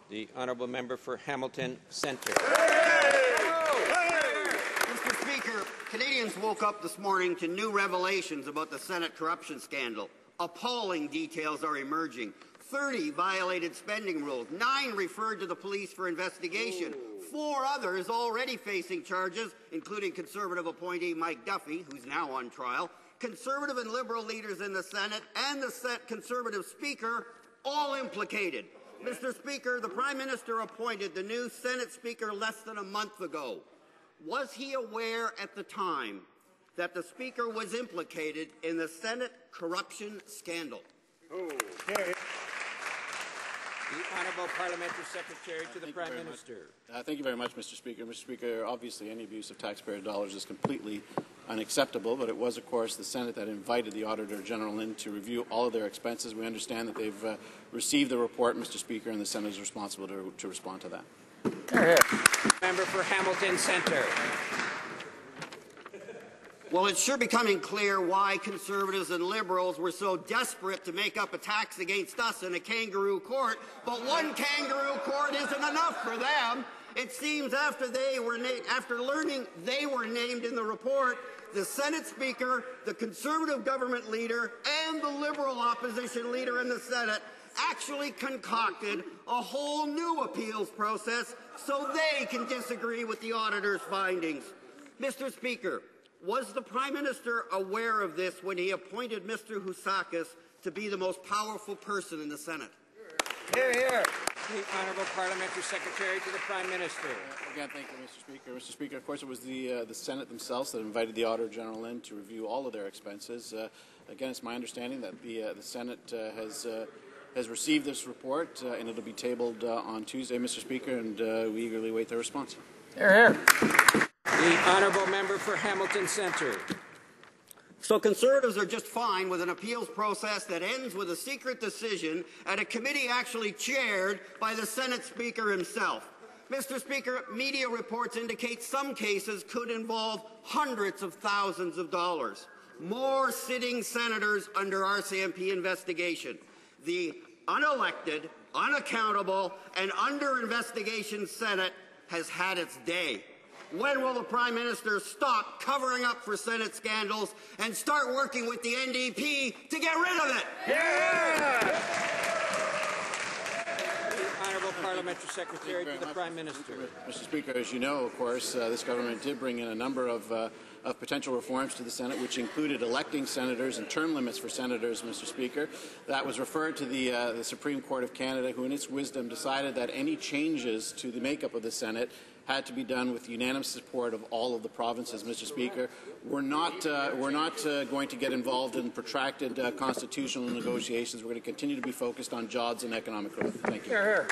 The honourable member for Hamilton Centre. Mr. Speaker, Canadians woke up this morning to new revelations about the Senate corruption scandal. Appalling details are emerging. 30 violated spending rules, 9 referred to the police for investigation, 4 others already facing charges, including Conservative appointee Mike Duffy, who's now on trial, Conservative and Liberal leaders in the Senate, and the Conservative Speaker, all implicated. Mr. Speaker, the Prime Minister appointed the new Senate Speaker less than a month ago. Was he aware at the time that the Speaker was implicated in the Senate corruption scandal? The Honourable Parliamentary Secretary to the Prime Minister. Thank you very much, Mr. Speaker. Mr. Speaker, obviously any abuse of taxpayer dollars is completely unacceptable, but it was, of course, the Senate that invited the Auditor General in to review all of their expenses. We understand that they've received the report, Mr. Speaker, and the Senate is responsible to respond to that. Member for Hamilton Centre. Well, it's sure becoming clear why Conservatives and Liberals were so desperate to make up a tax against us in a kangaroo court, but one kangaroo court isn't enough for them. It seems after learning they were named in the report, the Senate Speaker, the Conservative government leader, and the Liberal opposition leader in the Senate actually concocted a whole new appeals process so they can disagree with the auditor's findings. Mr. Speaker, was the Prime Minister aware of this when he appointed Mr. Housakis to be the most powerful person in the Senate? Hear, hear. The Honourable Parliamentary Secretary to the Prime Minister. Again, thank you, Mr. Speaker. Mr. Speaker, of course, it was the Senate themselves that invited the Auditor General in to review all of their expenses. Again, it's my understanding that the Senate has received this report, and it'll be tabled on Tuesday, Mr. Speaker, and we eagerly await their response. Hear, hear. The Honourable Member for Hamilton Centre. So Conservatives are just fine with an appeals process that ends with a secret decision at a committee actually chaired by the Senate Speaker himself. Mr. Speaker, media reports indicate some cases could involve hundreds of thousands of dollars. More sitting senators under RCMP investigation. The unelected, unaccountable, and under investigation Senate has had its day. When will the Prime Minister stop covering up for Senate scandals and start working with the NDP to get rid of it? Yeah! The Honourable Parliamentary Secretary to the Prime Minister. Mr. Speaker, as you know, of course, this government did bring in a number of potential reforms to the Senate, which included electing senators and term limits for senators, Mr. Speaker. That was referred to the Supreme Court of Canada, who in its wisdom decided that any changes to the makeup of the Senate had to be done with unanimous support of all of the provinces, Mr. Speaker. We're not going to get involved in protracted constitutional negotiations. We're going to continue to be focused on jobs and economic growth. Thank you. Hear, hear.